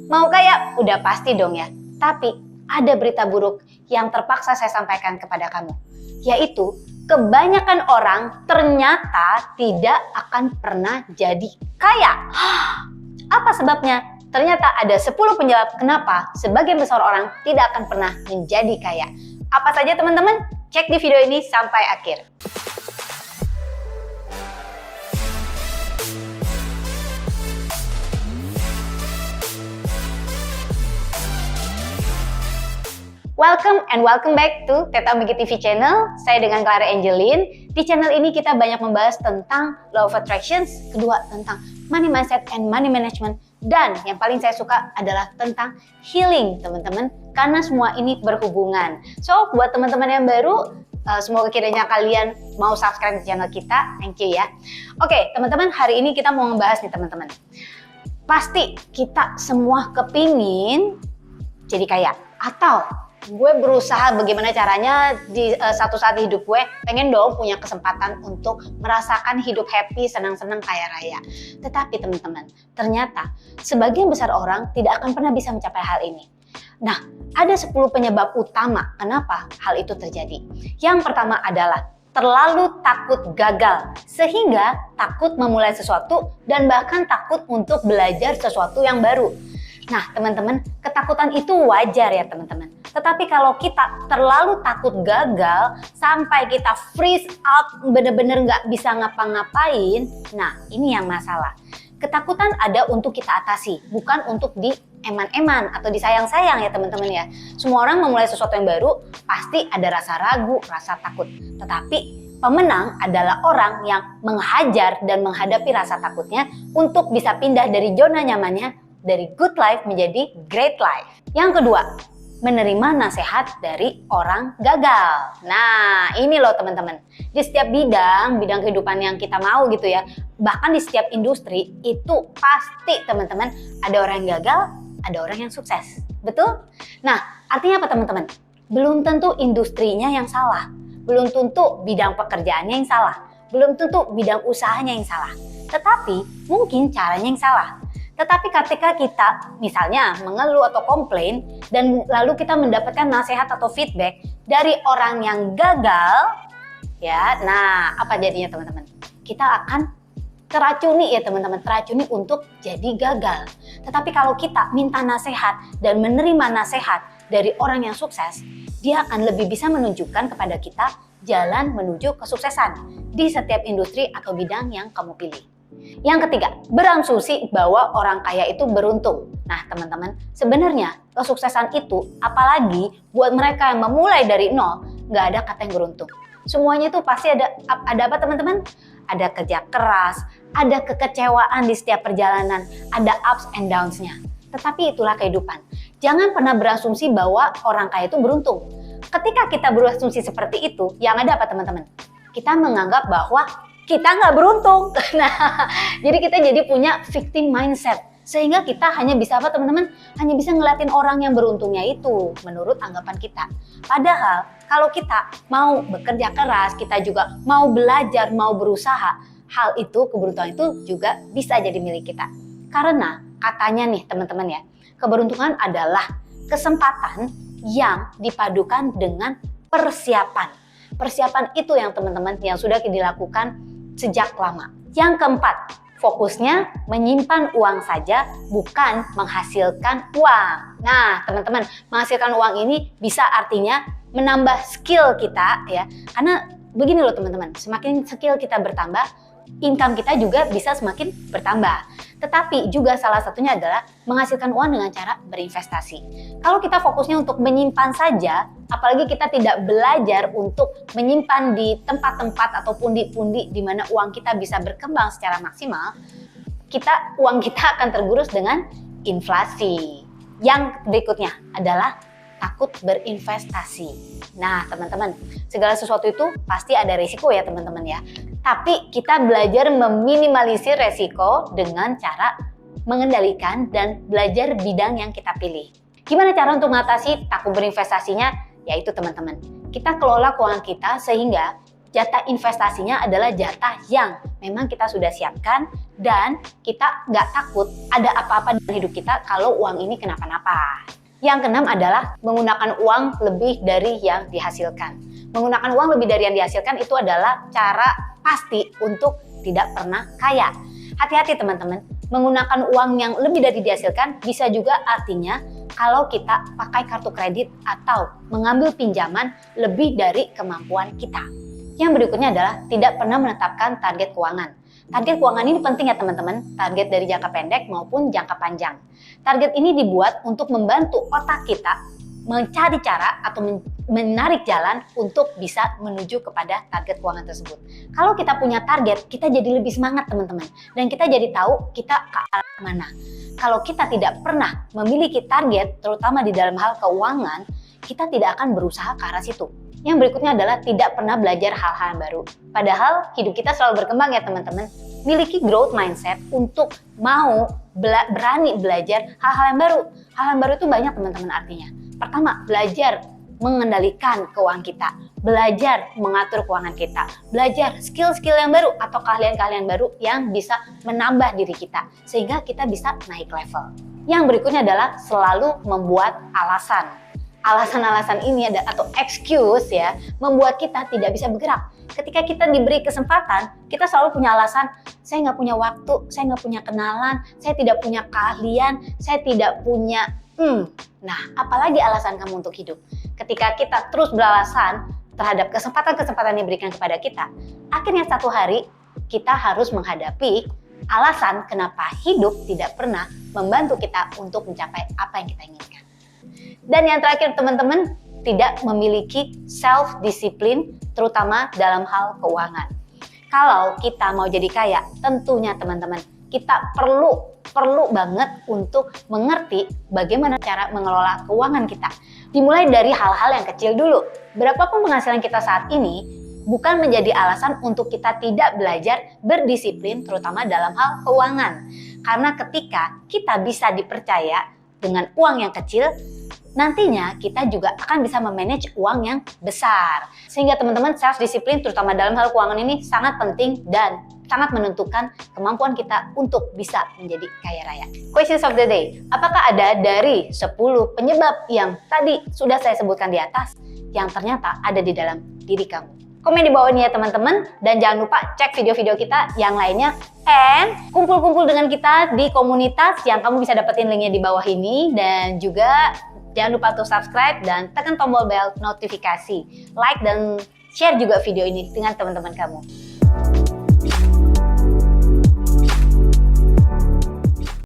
Mau kaya udah pasti dong ya, tapi ada berita buruk yang terpaksa saya sampaikan kepada kamu, yaitu kebanyakan orang ternyata tidak akan pernah jadi kaya. Apa sebabnya? Ternyata ada 10 penyebab kenapa sebagian besar orang tidak akan pernah menjadi kaya. Apa saja teman-teman? Cek di video ini sampai akhir. Welcome back to Teta Megi TV channel. Saya dengan Clara Angeline. Di channel ini kita banyak membahas tentang Law of Attractions, kedua tentang Money Mindset and Money Management, dan yang paling saya suka adalah tentang healing teman-teman, karena semua ini berhubungan. So buat teman-teman yang baru, semoga kiranya kalian mau subscribe di channel kita. Thank you ya. Oke teman-teman, hari ini kita mau membahas nih teman-teman. Pasti kita semua kepingin jadi kaya, atau gue berusaha bagaimana caranya di satu saat di hidup gue pengen dong punya kesempatan untuk merasakan hidup happy, senang-senang, kaya raya. Tetapi teman-teman, ternyata sebagian besar orang tidak akan pernah bisa mencapai hal ini. Nah, ada 10 penyebab utama kenapa hal itu terjadi. Yang pertama adalah terlalu takut gagal, sehingga takut memulai sesuatu dan bahkan takut untuk belajar sesuatu yang baru. Nah teman-teman, ketakutan itu wajar ya teman-teman. Tetapi kalau kita terlalu takut gagal sampai kita freeze out, bener-bener nggak bisa ngapa-ngapain, nah ini yang masalah. Ketakutan ada untuk kita atasi, bukan untuk dieman-eman atau disayang-sayang ya teman-teman ya. Semua orang memulai sesuatu yang baru pasti ada rasa ragu, rasa takut. Tetapi pemenang adalah orang yang menghajar dan menghadapi rasa takutnya untuk bisa pindah dari zona nyamannya, dari good life menjadi great life. Yang kedua, menerima nasihat dari orang gagal. Nah, ini loh teman-teman. Di setiap bidang kehidupan yang kita mau gitu ya, bahkan di setiap industri itu pasti teman-teman ada orang yang gagal, ada orang yang sukses. Betul? Nah, artinya apa teman-teman? Belum tentu industrinya yang salah, belum tentu bidang pekerjaannya yang salah, belum tentu bidang usahanya yang salah. Tetapi mungkin caranya yang salah. Tetapi ketika kita misalnya mengeluh atau komplain dan lalu kita mendapatkan nasihat atau feedback dari orang yang gagal, ya, nah apa jadinya teman-teman? Kita akan teracuni ya teman-teman, teracuni untuk jadi gagal. Tetapi kalau kita minta nasihat dan menerima nasihat dari orang yang sukses, dia akan lebih bisa menunjukkan kepada kita jalan menuju kesuksesan di setiap industri atau bidang yang kamu pilih. Yang ketiga, berasumsi bahwa orang kaya itu beruntung. Nah teman-teman, sebenarnya kesuksesan itu apalagi buat mereka yang memulai dari nol, nggak ada kata yang beruntung. Semuanya itu pasti ada apa teman-teman? Ada kerja keras, ada kekecewaan di setiap perjalanan, ada ups and downs-nya. Tetapi itulah kehidupan. Jangan pernah berasumsi bahwa orang kaya itu beruntung. Ketika kita berasumsi seperti itu, yang ada apa teman-teman? Kita menganggap bahwa kita nggak beruntung. Nah, jadi kita jadi punya victim mindset. Sehingga kita hanya bisa apa teman-teman? Hanya bisa ngeliatin orang yang beruntungnya itu menurut anggapan kita. Padahal kalau kita mau bekerja keras, kita juga mau belajar, mau berusaha, hal itu, keberuntungan itu juga bisa jadi milik kita. Karena katanya nih teman-teman ya, keberuntungan adalah kesempatan yang dipadukan dengan persiapan. Persiapan itu yang teman-teman yang sudah dilakukan sejak lama. Yang keempat, fokusnya menyimpan uang saja, bukan menghasilkan uang. Nah, teman-teman, menghasilkan uang ini bisa artinya menambah skill kita ya. Karena begini loh teman-teman, semakin skill kita bertambah, income kita juga bisa semakin bertambah. Tetapi juga salah satunya adalah menghasilkan uang dengan cara berinvestasi. Kalau kita fokusnya untuk menyimpan saja, apalagi kita tidak belajar untuk menyimpan di tempat-tempat atau pundi-pundi di mana uang kita bisa berkembang secara maksimal, uang kita akan tergerus dengan inflasi. Yang berikutnya adalah takut berinvestasi. Nah teman-teman, segala sesuatu itu pasti ada resiko ya teman-teman ya. Tapi kita belajar meminimalisir resiko dengan cara mengendalikan dan belajar bidang yang kita pilih. Gimana cara untuk mengatasi takut berinvestasinya? Yaitu teman-teman, kita kelola keuangan kita sehingga jatah investasinya adalah jatah yang memang kita sudah siapkan dan kita nggak takut ada apa-apa dalam hidup kita kalau uang ini kenapa-napa. Yang keenam adalah menggunakan uang lebih dari yang dihasilkan. Menggunakan uang lebih dari yang dihasilkan itu adalah cara pasti untuk tidak pernah kaya. Hati-hati teman-teman, menggunakan uang yang lebih dari dihasilkan bisa juga artinya kalau kita pakai kartu kredit atau mengambil pinjaman lebih dari kemampuan kita. Yang berikutnya adalah tidak pernah menetapkan target keuangan. Target keuangan ini penting ya teman-teman, target dari jangka pendek maupun jangka panjang. Target ini dibuat untuk membantu otak kita mencari cara atau menarik jalan untuk bisa menuju kepada target keuangan tersebut. Kalau kita punya target, kita jadi lebih semangat teman-teman. Dan kita jadi tahu kita ke arah mana. Kalau kita tidak pernah memiliki target, terutama di dalam hal keuangan, kita tidak akan berusaha ke arah situ. Yang berikutnya adalah tidak pernah belajar hal-hal yang baru. Padahal hidup kita selalu berkembang ya teman-teman. Miliki growth mindset untuk mau berani belajar hal-hal yang baru. Hal yang baru itu banyak teman-teman artinya. Pertama, belajar mengendalikan keuangan kita, belajar mengatur keuangan kita, belajar skill-skill yang baru atau keahlian-keahlian baru yang bisa menambah diri kita sehingga kita bisa naik level. Yang berikutnya adalah selalu membuat alasan. Alasan-alasan ini atau excuse ya, membuat kita tidak bisa bergerak. Ketika kita diberi kesempatan, kita selalu punya alasan, saya nggak punya waktu, saya nggak punya kenalan, saya tidak punya keahlian, saya tidak punya Nah, apalagi alasan kamu untuk hidup? Ketika kita terus beralasan terhadap kesempatan-kesempatan yang diberikan kepada kita, akhirnya satu hari kita harus menghadapi alasan kenapa hidup tidak pernah membantu kita untuk mencapai apa yang kita inginkan. Dan yang terakhir teman-teman, tidak memiliki self-discipline terutama dalam hal keuangan. Kalau kita mau jadi kaya, tentunya teman-teman, kita perlu banget untuk mengerti bagaimana cara mengelola keuangan kita. Dimulai dari hal-hal yang kecil dulu. Berapapun penghasilan kita saat ini, bukan menjadi alasan untuk kita tidak belajar berdisiplin terutama dalam hal keuangan. Karena ketika kita bisa dipercaya dengan uang yang kecil, nantinya kita juga akan bisa memanage uang yang besar. Sehingga teman-teman, self-discipline terutama dalam hal keuangan ini sangat penting dan sangat menentukan kemampuan kita untuk bisa menjadi kaya raya. Questions of the day. Apakah ada dari 10 penyebab yang tadi sudah saya sebutkan di atas yang ternyata ada di dalam diri kamu? Komen di bawah ini ya teman-teman. Dan jangan lupa cek video-video kita yang lainnya. And kumpul-kumpul dengan kita di komunitas yang kamu bisa dapetin linknya di bawah ini. Dan juga jangan lupa untuk subscribe dan tekan tombol bel notifikasi. Like dan share juga video ini dengan teman-teman kamu.